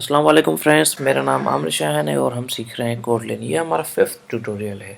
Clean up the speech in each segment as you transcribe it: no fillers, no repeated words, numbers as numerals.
अस्सलाम वालेकुम फ्रेंड्स, मेरा नाम आमिर शायन है और हम सीख रहे हैं कोटलिन। ये हमारा 5th ट्यूटोरियल है।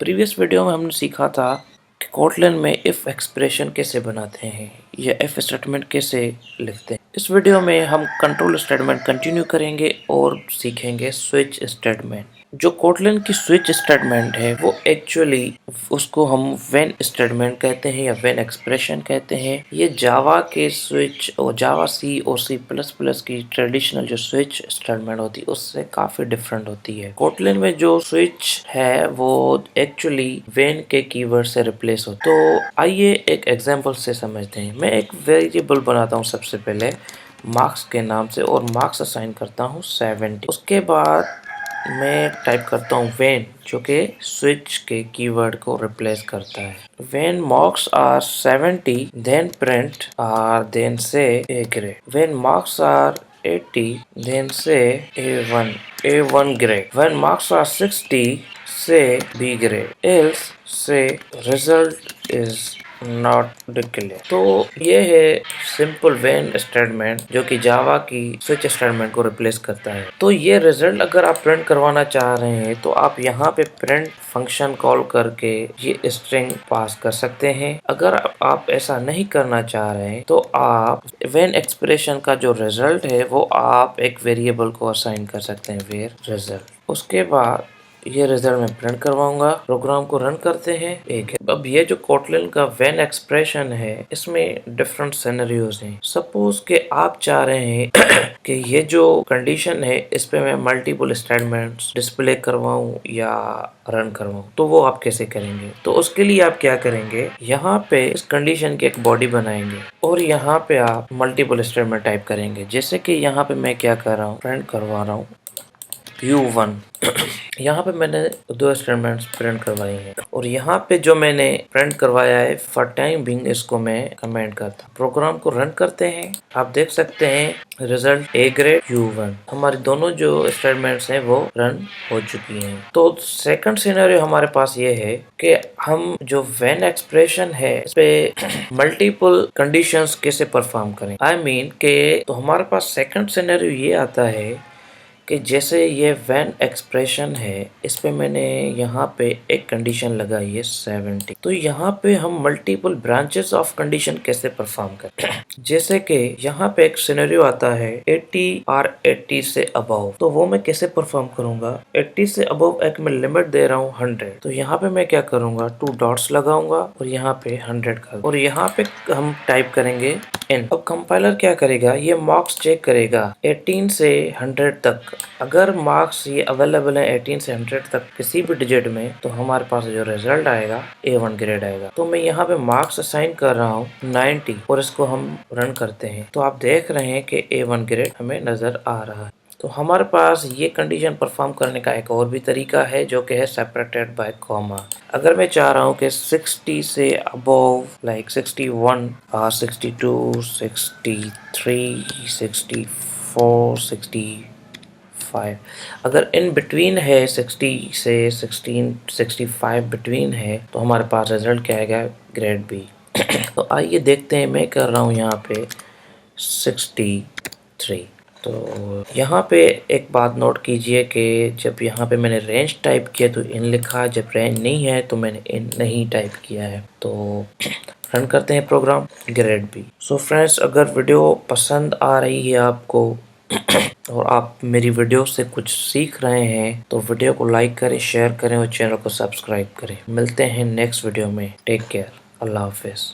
प्रीवियस वीडियो में हमने सीखा था कि कोटलिन में इफ़ एक्सप्रेशन कैसे बनाते हैं या इफ़ स्टेटमेंट कैसे लिखते हैं। इस वीडियो में हम कंट्रोल स्टेटमेंट कंटिन्यू करेंगे और सीखेंगे स्विच स्टेटमेंट। जो कोटलिन की स्विच स्टेटमेंट है वो एक्चुअली उसको हम व्हेन स्टेटमेंट कहते हैं या व्हेन एक्सप्रेशन कहते हैं। ये जावा के स्विच और जावा सी और सी प्लस प्लस की ट्रेडिशनल जो स्विच स्टेटमेंट होती है उससे काफ़ी डिफरेंट होती है। कोटलिन में जो स्विच है वो एक्चुअली व्हेन के कीवर्ड से रिप्लेस हो। तो आइए एक एग्जांपल से समझते हैं। मैं एक वेरिएबल बनाता हूँ सबसे पहले मार्क्स के नाम से और मार्क्स असाइन करता हूँ 70। उसके बाद मैं टाइप करता हूँ व्हेन, जो कि स्विच के कीवर्ड को रिप्लेस करता है। When marks are 70 then print are then say A grade. When marks are 80 then say A1 grade. When marks are 60 say B grade. Else say result is not declare. तो ये है simple when statement जो कि जावा की switch statement को replace करता है। तो ये रिजल्ट अगर आप प्रिंट करवाना चाह रहे हैं तो आप यहाँ पे प्रिंट फंक्शन कॉल करके ये स्ट्रिंग पास कर सकते हैं। अगर आप ऐसा नहीं करना चाह रहे हैं तो आप व्हेन एक्सप्रेशन का जो रिजल्ट है वो आप एक वेरिएबल को असाइन कर सकते हैं, वेयर रिजल्ट। उसके बाद ये रिजल्ट मैं प्रिंट करवाऊंगा। प्रोग्राम को रन करते हैं। एक है अब ये जो कोटलिन का व्हेन एक्सप्रेशन है इसमें डिफरेंट सिनेरियोज हैं। सपोज कि आप चाह रहे हैं कि ये जो कंडीशन है इस पे मैं मल्टीपल स्टेटमेंट्स डिस्प्ले करवाऊं या रन करवाऊं, तो वो आप कैसे करेंगे? तो उसके लिए आप क्या करेंगे, यहाँ पे इस कंडीशन की एक बॉडी बनाएंगे और यहाँ पे आप मल्टीपल स्टेटमेंट टाइप करेंगे। जैसे कि यहाँ पे मैं क्या कर रहा हूँ, प्रिंट करवा रहा हूँ U1। यहाँ पे मैंने दो स्टेटमेंट्स प्रिंट करवाए हैं और यहाँ पे जो मैंने प्रिंट करवाया है फॉर टाइम बिंग इसको मैं कमेंट करता हूँ। प्रोग्राम को रन करते हैं। आप देख सकते हैं रिजल्ट A ग्रेड U1। हमारे दोनों जो स्टेटमेंट्स हैं वो रन हो चुकी हैं। तो सेकंड सिनेरियो हमारे पास ये है कि हम जो व्हेन एक्सप्रेशन है इस पे मल्टीपल कंडीशंस कैसे परफॉर्म करें। आई मीन के तो हमारे पास सेकंड सिनेरियो ये आता है कि जैसे ये व्हेन एक्सप्रेशन है इस पे मैंने यहाँ पे एक कंडीशन लगाई है 70। तो यहाँ पे हम मल्टीपल ब्रांचेस ऑफ कंडीशन कैसे परफॉर्म करते हैं। जैसे कि यहाँ पे एक सिनेरियो आता है 80 और 80 से अबव, तो वो मैं कैसे परफॉर्म करूंगा। 80 से अबव एक मैं लिमिट दे रहा हूँ 100। तो यहाँ पे मैं क्या करूंगा, 2 डॉट्स लगाऊंगा और यहाँ पे 100 का और यहाँ पे हम टाइप करेंगे इन। अब कंपाइलर क्या करेगा, ये मार्क्स चेक करेगा 18 से 100 तक। अगर मार्क्स ये अवेलेबल है 18 से 100 तक किसी भी डिजिट में, तो हमारे पास जो रिजल्ट आएगा A1 ग्रेड आएगा। तो मैं यहाँ पे मार्क्स असाइन कर रहा हूँ 90 और इसको हम रन करते हैं। तो आप देख रहे हैं कि A1 ग्रेड हमें नजर आ रहा है। तो हमारे पास ये कंडीशन परफॉर्म करने का एक और भी तरीका है जो कि है सेपरेटेड बाय कॉमा। अगर मैं चाह रहा हूँ कि 60 से अबव लाइक 61 62 63 64 65, अगर इन बिटवीन है 60 से 16 65 बिटवीन है तो हमारे पास रिजल्ट क्या आएगा, ग्रेड बी। तो आइए देखते हैं। मैं कर रहा हूँ यहाँ पे 63। तो यहाँ पे एक बात नोट कीजिए कि जब यहाँ पे मैंने रेंज टाइप किया तो इन लिखा, जब रेंज नहीं है तो मैंने इन नहीं टाइप किया है। तो रन करते हैं program, grade B. So friends, अगर वीडियो पसंद आ रही है आपको और आप मेरी वीडियो से कुछ सीख रहे हैं तो वीडियो को लाइक करें, शेयर करें और चैनल को सब्सक्राइब करें। मिलते हैं नेक्स्ट वीडियो में। टेक केयर, अल्लाह हाफिज़।